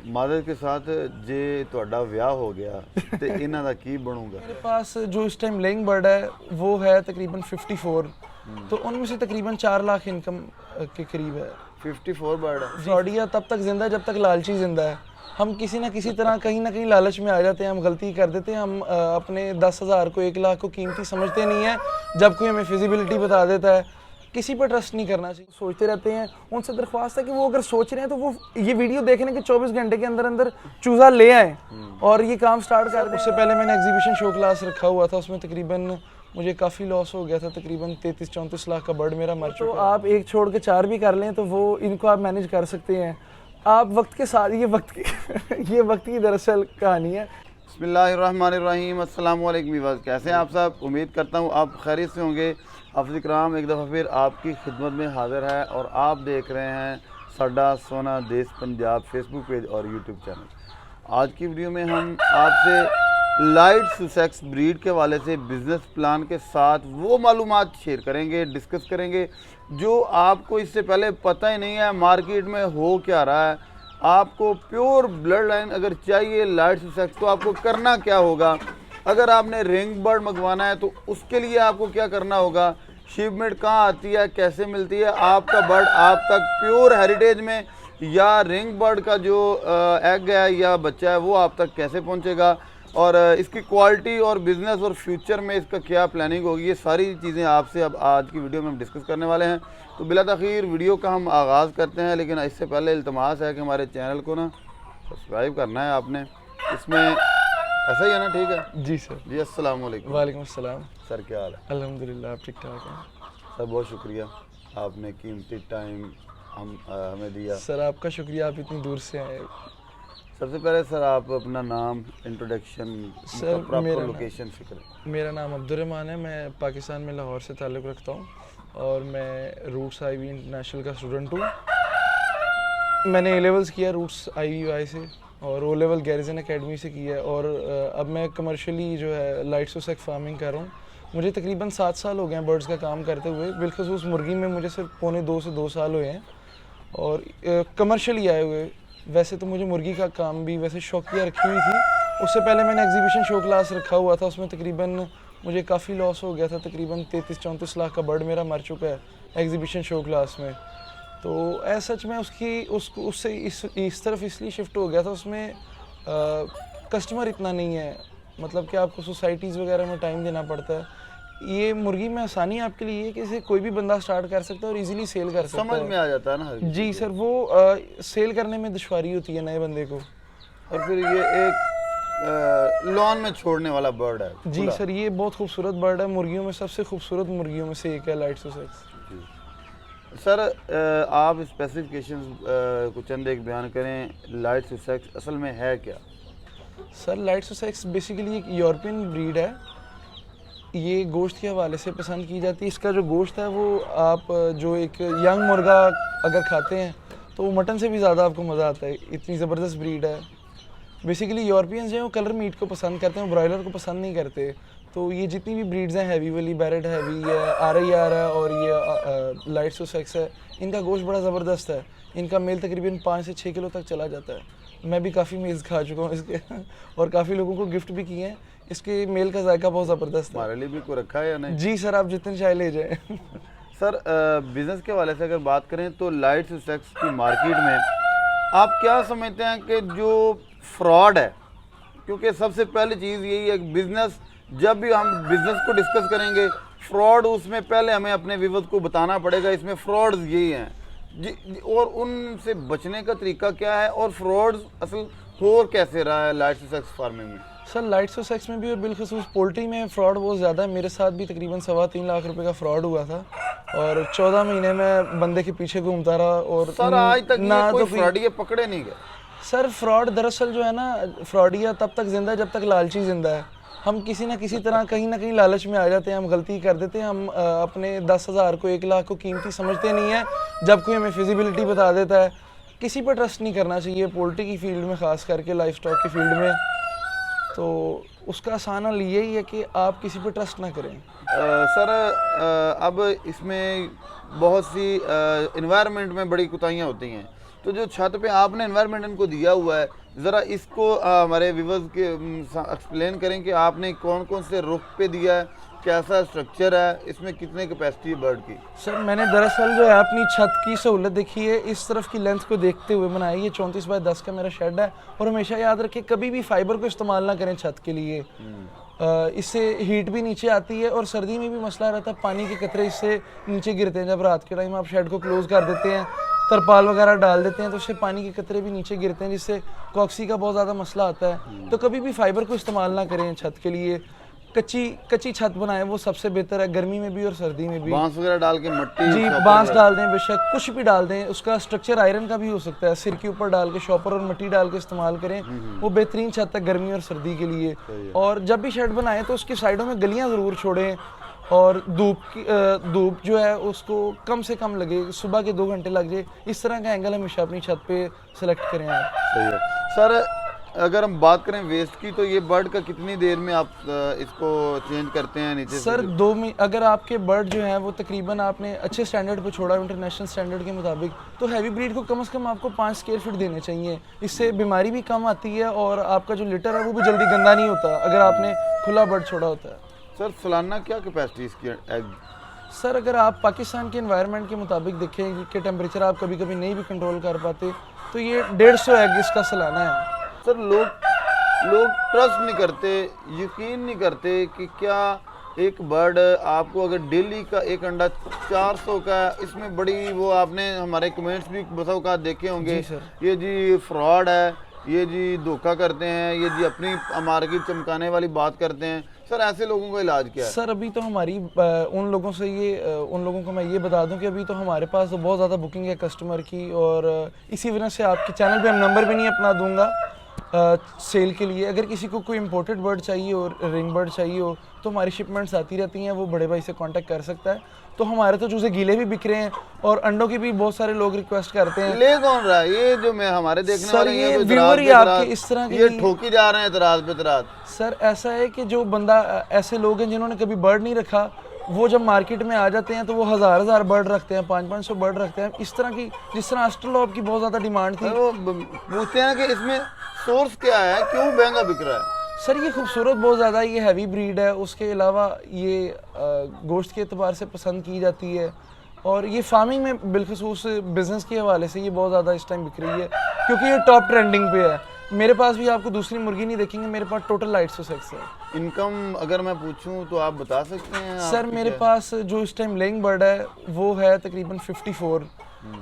मादर के साथ जे ਤੁਹਾਡਾ ਵਿਆਹ ਹੋ ਗਿਆ ਤੇ ਇਹਨਾਂ ਦਾ ਕੀ ਬਣੂਗਾ? मेरे पास जो इस टाइम लेइंग बर्ड है वो है तकरीबन 54, तो उनमें से तकरीबन 4 लाख इनकम के करीब है। 54 बर्ड है। फ्रॉडिया तब तक जिंदा है जब तक लालची जिंदा है। हम किसी ना किसी तरह कहीं ना कहीं लालच में आ जाते हैं, हम गलती कर देते हैं, हम अपने 10,000 को 1 लाख को कीमती समझते नहीं है जब कोई हमें फिजिबिलिटी बता देता है। किसी पर ट्रस्ट नहीं करना चाहिए। सोचते रहते हैं, उनसे दरख्वास्त है कि वो अगर सोच रहे हैं तो वो ये वीडियो देखने के 24 घंटे के अंदर अंदर चूज़ा ले आए और ये काम स्टार्ट कर दें। उससे पहले मैंने एग्जीबिशन शो क्लास रखा हुआ था, उसमें तकरीबन मुझे काफ़ी लॉस हो गया था, तकरीबन 33-34 लाख का बर्ड मेरा मर चुका। तो आप एक छोड़ के 4 भी कर लें तो वो इनको आप मैनेज कर सकते हैं। आप वक्त के साथ ये वक्त की दरअसल कहानी है। बिस्मिल्लाहिर्रहमानिर्रहीम। अस्सलाम वालेकुम व्यूअर्स, कैसे हैं आप सब? उम्मीद करता हूँ आप खैरियत से होंगे। हाफिज़ इकराम एक दफ़ा फिर आपकी खिदमत में हाज़िर है और आप देख रहे हैं साडा सोना देश पंजाब फेसबुक पेज और यूट्यूब चैनल। आज की वीडियो में हम आपसे लाइट सुसेक्स ब्रीड के हवाले से बिज़नेस प्लान के साथ वो मालूमात शेयर करेंगे, डिस्कस करेंगे जो आपको इससे पहले पता ही नहीं है मार्केट में हो क्या रहा है। आपको प्योर ब्लड लाइन अगर चाहिए लाइट सुसेक्स तो आपको करना क्या होगा? अगर आपने रिंग बर्ड मंगवाना है तो उसके लिए आपको क्या करना होगा? शिपमेंट कहाँ आती है, कैसे मिलती है? आपका बर्ड आप तक प्योर हेरिटेज में या रिंग बर्ड का जो एग है या बच्चा है वो आप तक कैसे पहुँचेगा, और इसकी क्वालिटी और बिज़नेस और फ्यूचर में इसका क्या प्लानिंग होगी, ये सारी चीज़ें आपसे अब आज की वीडियो में हम डिस्कस करने वाले हैं। तो बिला तख़ीर वीडियो का हम आगाज़ करते हैं, लेकिन इससे पहले इल्तमास है कि हमारे चैनल को ना सब्सक्राइब करना है आपने। इसमें ऐसा ही है ना? ठीक है जी सर। जी, अस्सलाम वालेकुम। वालेकुम अस्सलाम। सर क्या हाल है? अल्हम्दुलिल्लाह, आप ठीक ठाक हैं? सर बहुत शुक्रिया, आपने कीमती टाइम हमें दिया। सर आपका शुक्रिया, आप इतनी दूर से आए। सबसे पहले सर आप अपना नाम, इंट्रोडक्शन, सर प्रॉपर लोकेशन फिक्र। मेरा नाम अब्दुर्रहमान है, मैं पाकिस्तान में लाहौर से ताल्लुक़ रखता हूँ और मैं रूट्स आईवी इंटरनेशनल का स्टूडेंट हूँ। मैंने ए लेवल्स किया रूट्स IVI से और ओ लेवल गैरिजन एकेडमी से किया है और अब मैं कमर्शियली जो है लाइट सुसेक्स फार्मिंग कर रहा हूँ। मुझे तकरीबन 7 साल हो गए हैं बर्ड्स का काम करते हुए। बिलखसूस मुर्गी में मुझे सिर्फ पौने 2 से 2 साल हुए हैं और कमर्शियली आए हुए। वैसे तो मुझे मुर्गी का काम भी वैसे शौकिया रखी हुई थी। उससे पहले मैंने एग्जीबिशन शो क्लास रखा हुआ था, उसमें तकरीबन मुझे काफ़ी लॉस हो गया था, तकरीबन 33-34 लाख का बर्ड मेरा मर चुका है एग्जीबिशन शो क्लास में। तो एज सच मैं उससे इस तरफ इसलिए शिफ्ट हो गया था। उसमें कस्टमर इतना नहीं है, मतलब कि आपको सोसाइटीज़ वगैरह में टाइम देना पड़ता है। ये मुर्गी में आसानी आपके लिए है कि इसे कोई भी बंदा स्टार्ट कर सकता है और इजीली सेल कर सकता है। समझ में आ जाता है ना? जी सर, वो सेल करने में दुश्वारी होती है नए बंदे को। और फिर ये एक लॉन में छोड़ने वाला बर्ड है। जी सर, ये बहुत खूबसूरत बर्ड है, मुर्गियों में सबसे खूबसूरत मुर्गियों में से एक है लाइट सुसेक्स। सर आप स्पेसिफिकेशंस को चंद एक बयान करें। लाइट सुसेक्स असल में है क्या? सर लाइट सुसेक्स बेसिकली एक यूरोपियन ब्रीड है। ये गोश्त के हवाले से पसंद की जाती है। इसका जो गोश्त है वो आप जो एक यंग मुर्गा अगर खाते हैं तो वो मटन से भी ज़्यादा आपको मज़ा आता है, इतनी ज़बरदस्त ब्रीड है। बेसिकली यूरोपियंस जो हैं वो कलर मीट को पसंद करते हैं, ब्रॉयलर को पसंद नहीं करते। तो ये जितनी भी ब्रीड्स हैं, हैवी वाली, बैरेट हैवी है, RIR है और ये लाइट सुसेक्स है, इनका गोश्त बड़ा ज़बरदस्त है। इनका मेल तकरीबन 5 से 6 किलो तक चला जाता है। मैं भी काफ़ी मेज़ खा चुका हूँ इसके और काफ़ी लोगों को गिफ्ट भी किए हैं। इसके मेल का जायका बहुत ज़बरदस्त है। हमारे लिए भी कोई रखा है या नहीं? जी सर, आप जितने चाहे ले जाएं। सर बिज़नेस के हवाले से अगर बात करें तो लाइट सुसेक्स की मार्केट में आप क्या समझते हैं कि जो फ्रॉड है, क्योंकि सबसे पहली चीज़ यही है बिज़नेस, जब भी हम बिज़नेस को डिस्कस करेंगे फ्रॉड उसमें पहले हमें अपने व्यूअर्स को बताना पड़ेगा इसमें फ्रॉड्स यही हैं जी, और उनसे बचने का तरीका क्या है और फ्रॉड्स असल हो कैसे रहा है लाइट सुसेक्स फार्मिंग में? सर लाइट सुसेक्स में भी और बिलखसूस पोल्ट्री में फ्रॉड बहुत ज़्यादा है। मेरे साथ भी तकरीबन 3.25 लाख रुपए का फ्रॉड हुआ था और 14 महीने में बंदे के पीछे घूमता रहा और सर आज तक ना कोई फ्रॉडिये पकड़े नहीं गए। सर फ्रॉड दरअसल जो है ना, फ्रॉडिया तब तक जिंदा है जब तक लालची जिंदा है। हम किसी ना किसी तरह कहीं ना कहीं लालच में आ जाते हैं, हम गलती कर देते हैं, हम अपने 10,000 को 1 लाख को कीमती समझते नहीं है जब कोई हमें फिजिबिलिटी बता देता है। किसी पर ट्रस्ट नहीं करना चाहिए पोल्ट्री की फील्ड में, ख़ास करके लाइफ स्टॉक की फील्ड में। तो उसका आसान हल यही है कि आप किसी पर ट्रस्ट ना करें। सर अब इसमें बहुत सी इन्वायरमेंट में बड़ी कोताहियाँ होती हैं, तो तो जो छत पे आपने एनवायरनमेंट इनको दिया हुआ है, ज़रा इसको हमारे व्यूअर्स के एक्सप्लेन करें कि आपने कौन कौन से रुख पे दिया है, कैसा स्ट्रक्चर है, इसमें कितने कैपेसिटी है बर्ड की? सर मैंने दरअसल जो है अपनी छत की सहूलत देखी है, इस तरफ की लेंथ को देखते हुए बनाया। ये 34 बाय 10 का मेरा शेड है। और हमेशा याद रखें कभी भी फाइबर को इस्तेमाल ना करें छत के लिए, इससे हीट भी नीचे आती है और सर्दी में भी मसला रहता है, पानी के कतरे इससे नीचे गिरते हैं। जब रात के टाइम आप शेड को क्लोज कर देते हैं, तरपाल वगैरह डाल देते हैं, तो उससे पानी के कतरे भी नीचे गिरते हैं, जिससे कॉक्सी का बहुत ज़्यादा मसला आता है। तो कभी भी फाइबर को इस्तेमाल ना करें छत के लिए, कच्ची छत बनाएं, वो सबसे बेहतर है, गर्मी में भी और सर्दी में भी। बांस वगैरह डाल के मट्टी, जी बांस डाल दें, बेशक कुछ भी डाल दें, उसका स्ट्रक्चर आयरन का भी हो सकता है, सिर के ऊपर डाल के शॉपर और मिट्टी डाल के इस्तेमाल करें, वो बेहतरीन छत है गर्मी और सर्दी के लिए। और जब भी शेड बनाएं तो उसकी साइडों में गलियां ज़रूर छोड़ें, और धूप जो है उसको कम से कम लगे, सुबह के 2 घंटे लग जाए, इस तरह का एंगल हमेशा अपनी छत पे सेलेक्ट करें आप। सही है सर। अगर हम बात करें वेस्ट की, तो ये बर्ड का कितनी देर में आप इसको चेंज करते हैं नीचे सर 2 महीने, अगर आपके बर्ड जो हैं वो तकरीबन आपने अच्छे स्टैंडर्ड पे छोड़ा, इंटरनेशनल स्टैंडर्ड के मुताबिक, तो हैवी ब्रीड को कम से कम आपको 5 स्क्वायर फीट देने चाहिए। इससे बीमारी भी कम आती है और आपका जो लिटर है वो भी जल्दी गंदा नहीं होता अगर आपने खुला बर्ड छोड़ा होता है। सर सालाना क्या कैपेसिटी इसकी एग? सर अगर आप पाकिस्तान के एनवायरनमेंट के मुताबिक देखें कि टेम्परेचर आप कभी कभी नहीं भी कंट्रोल कर पाते, तो ये 150 एग इसका सालाना है। सर लोग ट्रस्ट नहीं करते, यकीन नहीं करते कि क्या एक बर्ड आपको अगर डेली का एक अंडा 400 का, इसमें बड़ी वो आपने हमारे कमेंट्स भी बसा औकात देखे होंगे, ये जी फ्रॉड है, ये जी धोखा करते हैं, ये जी अपनी मार्केट चमकाने वाली बात करते हैं। सर ऐसे लोगों का इलाज क्या है? सर अभी तो हमारी उन लोगों को मैं ये बता दूं कि अभी तो हमारे पास तो बहुत ज़्यादा बुकिंग है कस्टमर की, और इसी वजह से आपके चैनल पे हम नंबर भी नहीं अपना दूंगा सेल के लिए। अगर किसी को कोई इंपोर्टेड बर्ड चाहिए और रिंग बर्ड चाहिए हो तो हमारी शिपमेंट्स आती रहती हैं, वो बड़े भाई से कांटेक्ट कर सकता है। तो हमारे तो चूजे गीले भी बिक रहे हैं और अंडों की भी बहुत सारे लोग रिक्वेस्ट करते हैं। ले कौन रहा है ये जो मैं हमारे देखने वाले ये व्यूअर ही आपके इस तरह के ये ठोकी जा रहे हैं इतराज पे इतराज। सर ऐसा है कि जो बंदा, ऐसे लोग हैं जिन्होंने कभी बर्ड नहीं रखा, वो जब मार्केट में आ जाते हैं तो वो हज़ार बर्ड रखते हैं, 500 बर्ड रखते हैं। इस तरह की, जिस तरह एस्ट्रोलॉब की बहुत ज़्यादा डिमांड थी, वो पूछते हैं कि इसमें सोर्स क्या है, क्यों महंगा बिक रहा है? सर ये खूबसूरत बहुत ज़्यादा, ये हैवी ब्रीड है, उसके अलावा ये गोश्त के एतबार से पसंद की जाती है, और ये फार्मिंग में बिलखसूस बिज़नेस के हवाले से ये बहुत ज़्यादा इस टाइम बिक रही है क्योंकि ये टॉप ट्रेंडिंग पे है। मेरे पास भी आपको दूसरी मुर्गी नहीं देखेंगे, मेरे पास टोटल लाइट्स टू सेक्स है। इनकम अगर मैं पूछूं तो आप बता सकते हैं? सर मेरे पास जो इस टाइम लेइंग बर्ड है वो है तकरीबन 54,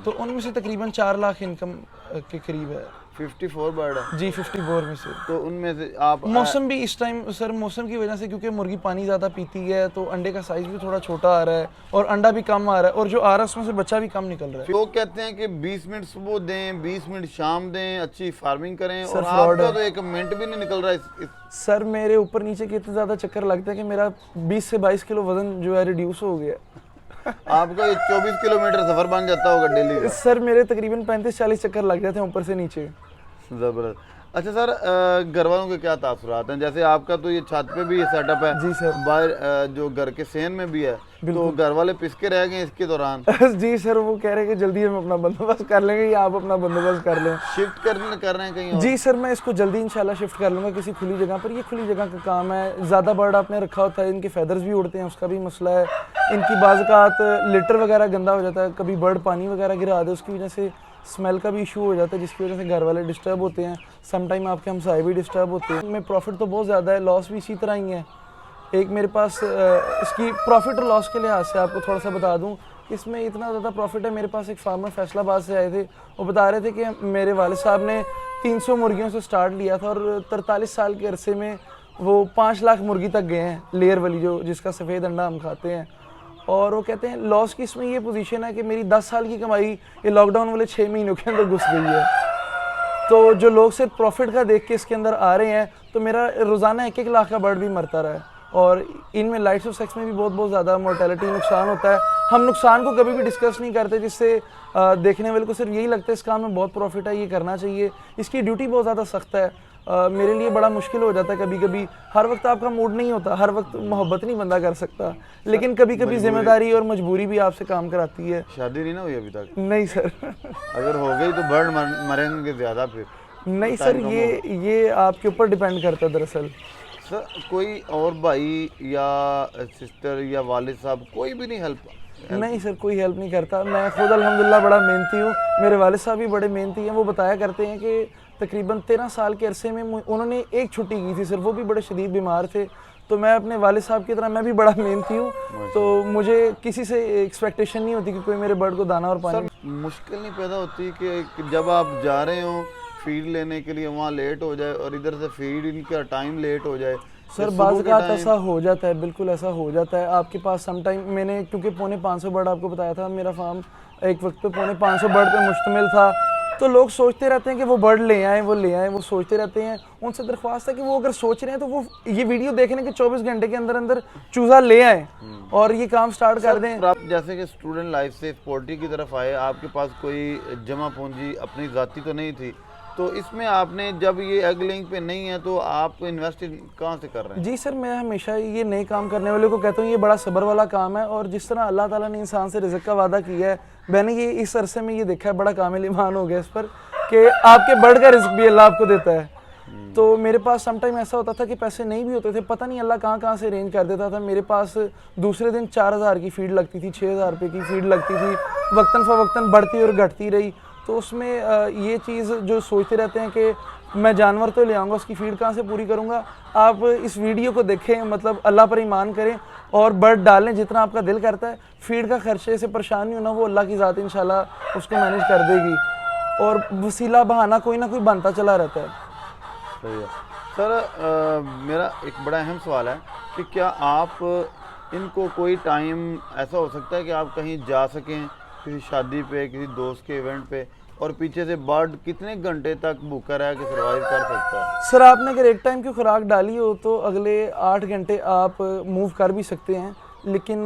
तो उनमें से तकरीबन 4 लाख इनकम के करीब है। 54 बर्ड है जी, 54 में से। तो उनमें से आप मौसम भी इस टाइम, सर मौसम की वजह से, क्योंकि मुर्गी पानी ज़्यादा पीती है तो अंडे का साइज़ भी थोड़ा छोटा आ रहा है और अंडा भी कम आ रहा है, और जो आ रहा है उसमें से बच्चा भी कम निकल रहा है। लोग कहते हैं कि 20 मिनट सुबह दें, 20 मिनट शाम दें, अच्छी फार्मिंग करें, सर, और आपका तो 1 मिनट भी नहीं निकल रहा है सर मेरे ऊपर नीचे के इतने ज़्यादा चक्कर लगते हैं कि मेरा 20 से 22 किलो वजन जो है रिड्यूस हो गया। आपका ये 24 किलोमीटर सफर बन जाता होगा डेली का। सर मेरे तकरीबन 35-40 चक्कर लग जाते हैं ऊपर से नीचे। ज़बरदस्त। अच्छा सर, घर वालों के क्या तासुरात हैं? जैसे आपका तो ये छत पे भी सेटअप है जी सर, बाहर जो घर के सेन में भी है, तो घर वाले पिसके रह गए इसके दौरान? जी सर, वो कह रहे हैं कि जल्दी हम अपना बंदोबस्त कर लेंगे या आप अपना बंदोबस्त कर लें। शिफ्ट कर रहे हैं कहीं और? जी सर, मैं इसको जल्दी इंशाल्लाह शिफ्ट कर लूँगा किसी खुली जगह पर। ये खुली जगह का काम है, ज़्यादा बर्ड आपने रखा होता है, इनके फेदर्स भी उड़ते हैं, उसका भी मसला है। इनकी बाज़ लिटर वगैरह गंदा हो जाता है, कभी बर्ड पानी वगैरह गिरा दे, उसकी वजह से स्मेल का भी इशू हो जाता है, जिसकी वजह से घर वाले डिस्टर्ब होते हैं, समटाइम आपके हमसाए भी डिस्टर्ब होते हैं। में प्रॉफिट तो बहुत ज़्यादा है, लॉस भी इसी तरह ही है। एक मेरे पास इसकी प्रॉफिट और लॉस के लिहाज से आपको थोड़ा सा बता दूं, इसमें इतना ज़्यादा प्रॉफिट है। मेरे पास एक फार्मर फैसलाबाद से आए थे, वो बता रहे थे कि मेरे वालिद साहब ने 300 मुर्गियों से स्टार्ट लिया था और 43 साल के अरसे में वो 5 लाख मुर्गी तक गए हैं, लेयर वाली जो जिसका सफ़ेद अंडा हम खाते हैं। और वो कहते हैं लॉस की इसमें ये पोजीशन है कि मेरी 10 साल की कमाई ये लॉकडाउन वाले 6 महीनों के अंदर घुस गई है। तो जो लोग सिर्फ प्रॉफिट का देख के इसके अंदर आ रहे हैं, तो मेरा रोज़ाना 1-1 लाख का बर्ड भी मरता रहा है, और इनमें लाइट्स ऑफ सेक्स में भी बहुत ज़्यादा मोर्टेलिटी नुकसान होता है। हम नुकसान को कभी भी डिस्कस नहीं करते, जिससे देखने वाले को सिर्फ यही लगता है इस काम में बहुत प्रॉफिट है, ये करना चाहिए। इसकी ड्यूटी बहुत ज़्यादा सख्त है, मेरे लिए बड़ा मुश्किल हो जाता है कभी कभी। हर वक्त आपका मूड नहीं होता, हर वक्त मोहब्बत नहीं बंदा कर सकता, लेकिन कभी कभी जिम्मेदारी और मजबूरी भी आपसे काम कराती है। शादी नहीं ना हुई अभी तक? नहीं सर। अगर हो गई तो बर्ड मरेंगे ज़्यादा फिर। नहीं सर, ये आपके ऊपर डिपेंड करता है दरअसल। सर कोई और भाई या सिस्टर या वालिद साहब कोई भी नहीं हेल्प? नहीं सर, कोई हेल्प नहीं करता। मैं खुद अल्हम्दुलिल्लाह बड़ा मेहनती हूँ, मेरे वालिद साहब भी बड़े मेहनती हैं। वो बताया करते हैं कि तकरीबन 13 साल के अरसे में उन्होंने एक छुट्टी की थी सर, वो भी बड़े शदीद बीमार थे। तो मैं अपने वालिद साहब की तरह मैं भी बड़ा मेहनती हूँ, तो मुझे किसी से एक्सपेक्टेशन नहीं होती कि कोई मेरे बर्ड को दाना और पानी। सर मुश्किल नहीं पैदा होती कि जब आप जा रहे हो फीड लेने के लिए, वहाँ लेट हो जाए और इधर से फीड इनका टाइम लेट हो जाए? सर बाज़-औक़ात ऐसा हो जाता है, बिल्कुल ऐसा हो जाता है। आपके पास सम टाइम, मैंने क्योंकि 550 बर्ड आपको बताया था, मेरा फार्म एक वक्त पे 550 बर्ड पे मुश्तमिल था, तो लोग सोचते रहते हैं कि वो बर्ड ले आएँ, वो सोचते रहते हैं। उनसे दरख्वास्त है कि वो अगर सोच रहे हैं तो वो ये वीडियो देखने के 24 घंटे के अंदर अंदर चूज़ा ले आएँ और ये काम स्टार्ट कर दें। आप जैसे कि स्टूडेंट लाइफ से पोल्ट्री की तरफ आए, आपके पास कोई जमा पूंजी अपनी ज़ाती तो नहीं थी, तो इसमें आपने जब ये एग लेइंग पे नहीं है तो आप इन्वेस्ट कहाँ से कर रहे हैं? जी सर, मैं हमेशा ये नए काम करने वाले को कहता हूँ ये बड़ा सब्र वाला काम है, और जिस तरह अल्लाह ताला ने इंसान से रिज़्क़ का वादा किया है, मैंने ये इस अरसे में ये देखा है, बड़ा कामिल ईमान हो गया इस पर कि आपके बर्ड का रिज़्क़ भी अल्लाह आपको देता है। तो मेरे पास सम टाइम ऐसा होता था कि पैसे नहीं भी होते थे, पता नहीं अल्लाह कहाँ से अरेंज कर देता था। मेरे पास दूसरे दिन 4000 की फीड लगती थी, 6000 रुपये की फीड लगती थी, वक्तन फ़वक्तन बढ़ती और घटती रही। तो उसमें ये चीज़ जो सोचते रहते हैं कि मैं जानवर तो ले आऊँगा, उसकी फीड कहाँ से पूरी करूँगा। आप इस वीडियो को देखें, मतलब अल्लाह पर ईमान करें और बर्ड डालें जितना आपका दिल करता है। फीड का खर्चे से परेशान नहीं होना, वो अल्लाह की ज़ात इंशाल्लाह उसको मैनेज कर देगी, और वसीला बहाना कोई ना कोई बनता चला रहता है। सही है सर। मेरा एक बड़ा अहम सवाल है कि क्या आप इनको कोई टाइम ऐसा हो सकता है कि आप कहीं जा सकें, किसी शादी पे, किसी दोस्त के इवेंट पे, और पीछे से बर्ड कितने घंटे तक भूखा रह के सर्वाइव कर सकता है? सर आपने अगर एक टाइम की खुराक डाली हो तो अगले 8 घंटे आप मूव कर भी सकते हैं, लेकिन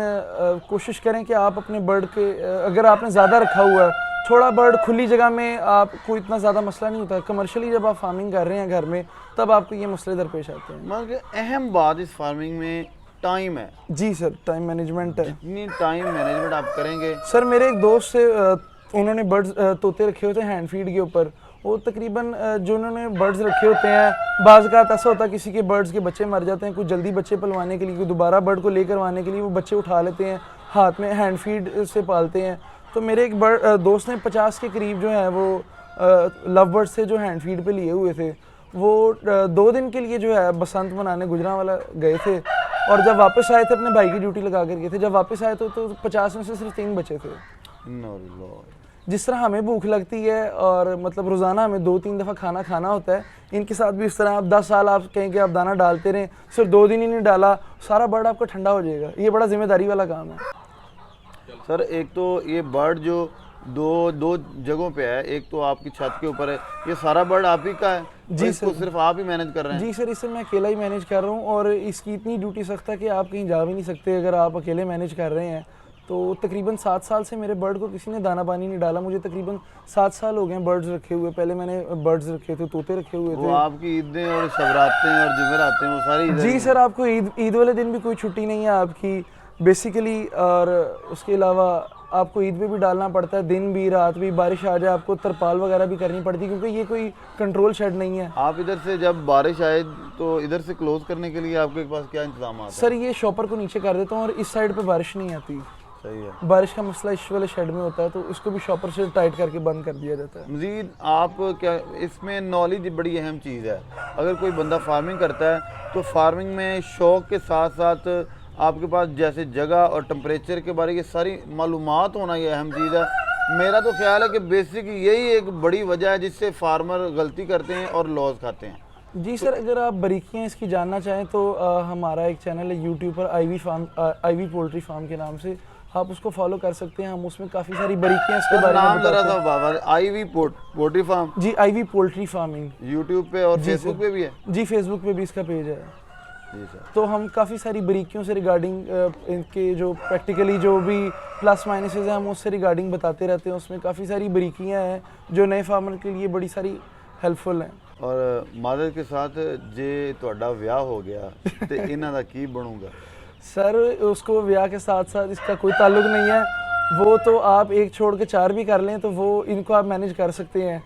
कोशिश करें कि आप अपने बर्ड के, अगर आपने ज़्यादा रखा हुआ है, थोड़ा बर्ड खुली जगह में आपको इतना ज़्यादा मसला नहीं होता। कमर्शियली जब आप फार्मिंग कर रहे हैं घर में, तब आपको ये मसले दरपेश आते हैं। मगर अहम बात इस फार्मिंग में टाइम है। जी सर, टाइम मैनेजमेंट है। जितनी टाइम मैनेजमेंट आप करेंगे। सर मेरे एक दोस्त से उन्होंने बर्ड्स तोते रखे होते हैं हैंड फीड के ऊपर, वो तकरीबन जो उन्होंने बर्ड्स रखे होते हैं, बाज़ औक़ात ऐसा होता है किसी के बर्ड्स के बच्चे मर जाते हैं, कुछ जल्दी बच्चे पलवाने के लिए, कोई दोबारा बर्ड को लेकर आने के लिए वो बच्चे उठा लेते हैं, हाथ में हैंड फीड से पालते हैं। तो मेरे एक दोस्त ने 50 के करीब जो है वो लव बर्ड्स से जो हैंड फीड पे लिए हुए थे। वो 2 दिन के लिए जो है बसंत मनाने गुजरांवाला गए थे, और जब वापस आए थे अपने भाई की ड्यूटी लगा कर गए थे। जब वापस आए तो 50 में से सिर्फ 3 बचे थे। जिस तरह हमें भूख लगती है और मतलब रोज़ाना हमें 2-3 दफ़ा खाना खाना होता है, इनके साथ भी इस तरह आप 10 साल आप कहें कि आप दाना डालते रहें, सिर्फ 2 दिन ही नहीं डाला, सारा बर्ड आपका ठंडा हो जाएगा। ये बड़ा जिम्मेदारी वाला काम है। सर एक तो ये बर्ड जो दो जगहों पे है, एक तो आपकी छत के ऊपर है, ये सारा बर्ड आप ही का है? जी सर, सिर्फ आप ही मैनेज कर रहे हैं? जी सर, इसे मैं अकेला ही मैनेज कर रहा हूँ, और इसकी इतनी ड्यूटी सख्त है कि आप कहीं जा भी नहीं सकते अगर आप अकेले मैनेज कर रहे हैं। तो तकरीबन 7 साल से मेरे बर्ड को किसी ने दाना पानी नहीं डाला। मुझे तकरीबन 7 साल हो गए हैं बर्ड्स रखे हुए। पहले मैंने बर्ड्स रखे थे, तोते रखे हुए थे। वो आपकी ईदें और शबरातें और जुमेरातें वो सारी? जी सर, आपको ईद वाले दिन भी कोई छुट्टी नहीं है आपकी बेसिकली, और उसके अलावा आपको ईद पे भी डालना पड़ता है, दिन भी रात भी। बारिश आ जाए आपको तरपाल वगैरह भी करनी पड़ती है, क्योंकि ये कोई कंट्रोल शेड नहीं है। आप इधर से जब बारिश आए तो इधर से क्लोज करने के लिए आपके पास क्या इंतजाम है? सर ये शॉपर को नीचे कर देता हूँ, और इस साइड पे बारिश नहीं आती। सही है। बारिश का मसला इस वाले शेड में होता है, तो इसको भी शॉपर से टाइट करके बंद कर दिया जाता है। मजीद आप क्या, इसमें नॉलेज बड़ी अहम चीज़ है। अगर कोई बंदा फार्मिंग करता है तो फार्मिंग में शौक के साथ साथ आपके पास जैसे जगह और टेम्परेचर के बारे की सारी मालूमात होना ये अहम चीज़ है। मेरा तो ख्याल है कि बेसिक यही एक बड़ी वजह है जिससे फार्मर गलती करते हैं और लॉस खाते हैं। जी सर, अगर आप बारीकियाँ इसकी जानना चाहें तो हमारा एक चैनल है यूट्यूब पर, आईवी पोल्ट्री फार्म के नाम से, आप उसको फॉलो कर सकते हैं। हम उसमें काफ़ी सारी बारीकियाँ इसके बारे में नाम जरा सा बाबा, आईवी पोल्ट्री फार्म? जी, आईवी पोल्ट्री फार्मिंग यूट्यूब पे और फेसबुक पे भी है? जी, फेसबुक पे भी इसका पेज है। जी सर। तो हम काफ़ी सारी बारीकियों से रिगार्डिंग इनके जो प्रैक्टिकली जो भी प्लस माइनसेस हैं, हम उससे रिगार्डिंग बताते रहते हैं। उसमें काफ़ी सारी बारीकियाँ हैं जो नए फार्मर के लिए बड़ी सारी हेल्पफुल हैं। और मादर के साथ जे ਤੁਹਾਡਾ ਵਿਆਹ ਹੋ ਗਿਆ ਤੇ ਇਹਨਾਂ ਦਾ ਕੀ ਬਣੂਗਾ? सर उसको ब्याह के साथ साथ इसका कोई ताल्लुक नहीं है, वो तो आप एक छोड़ के चार भी कर लें तो वो इनको आप मैनेज कर सकते हैं।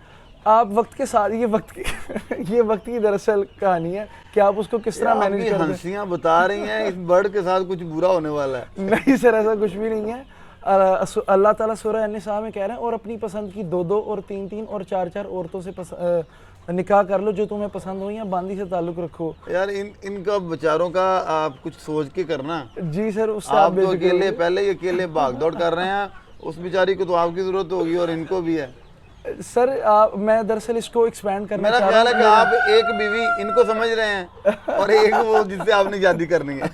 आप वक्त के साथ ये वक्त की दरअसल कहानी है कि आप उसको किस तरह मैनेज आपकी करते हैं। हंसियां बता रही हैं इस बर्ड के साथ कुछ बुरा होने वाला है। नहीं सर, ऐसा कुछ भी नहीं है। अल्लाह ताला सूरह अन-निसा में कह रहे हैं और अपनी पसंद की 2-2 और 3-3 और 4-4 औरतों से निकाह कर लो जो तुम्हें पसंद हो, या बांदी से ताल्लुक रखो। यार इनका बेचारों का आप कुछ सोच के करना। जी सर, उससे आप तो बेफिक्र अकेले रहिए। पहले ही अकेले भाग दौड़ कर रहे हैं, उस बेचारी को तो आपकी जरूरत होगी और इनको भी है। सर मैं दरअसल इसको एक्सपैंड करना मेरा चाह ख्याल रहा है कि हूँ। आप एक बीवी इनको समझ रहे हैं और एक वो जिससे आपने शादी करनी है।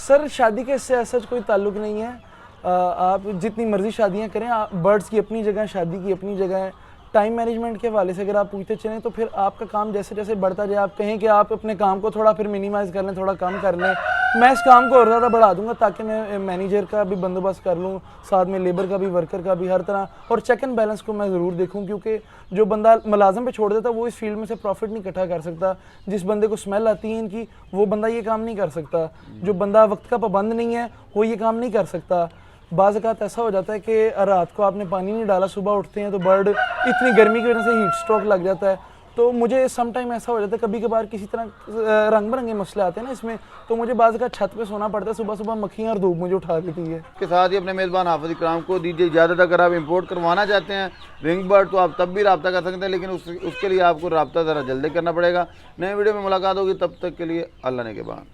सर शादी के इससे ऐसा कोई ताल्लुक नहीं है। आप जितनी मर्जी शादियां करें, बर्ड्स की अपनी जगह, शादी की अपनी जगह है। टाइम मैनेजमेंट के हवाले से अगर आप पूछते चलें तो फिर आपका काम जैसे जैसे बढ़ता जाए, आप कहें कि आप अपने काम को थोड़ा फिर मिनिमाइज़ कर लें, थोड़ा कम कर लें, मैं इस काम को और ज़्यादा बढ़ा दूंगा ताकि मैं मैनेजर का भी बंदोबस्त कर लूँ, साथ में लेबर का भी, वर्कर का भी, हर तरह। और चेक एंड बैलेंस को मैं ज़रूर देखूँ, क्योंकि जो बंदा मुलाजम पे छोड़ देता वो इस फील्ड में से प्रॉफिट नहीं इकट्ठा कर सकता। जिस बंदे को स्मेल आती है इनकी, वो बंदा ये काम नहीं कर सकता। जो बंदा वक्त का पाबंद नहीं है वो ये काम नहीं कर सकता। बाज़ औक़ात ऐसा हो जाता है कि रात को आपने पानी नहीं डाला, सुबह उठते हैं तो बर्ड इतनी गर्मी की वजह से हीट स्ट्रोक लग जाता है। तो मुझे सम टाइम ऐसा हो जाता है, कभी कभार किसी तरह रंग बिरंगे मसले आते हैं ना इसमें, तो मुझे बाज़ औक़ात छत पे सोना पड़ता है, सुबह सुबह मक्खियाँ और धूप मुझे उठा देती है। के साथ ही अपने मेज़बान हाफिज़ इकराम को दीजिए इजाज़त। अगर आप इंपोर्ट करवाना चाहते हैं विंग बर्ड तो आप तब भी रब्ता कर सकते हैं, लेकिन उसके लिए आपको रब्ता ज़रा जल्दी करना पड़ेगा। नए वीडियो में मुलाकात होगी, तब तक के लिए अल्लाह ने के बाद।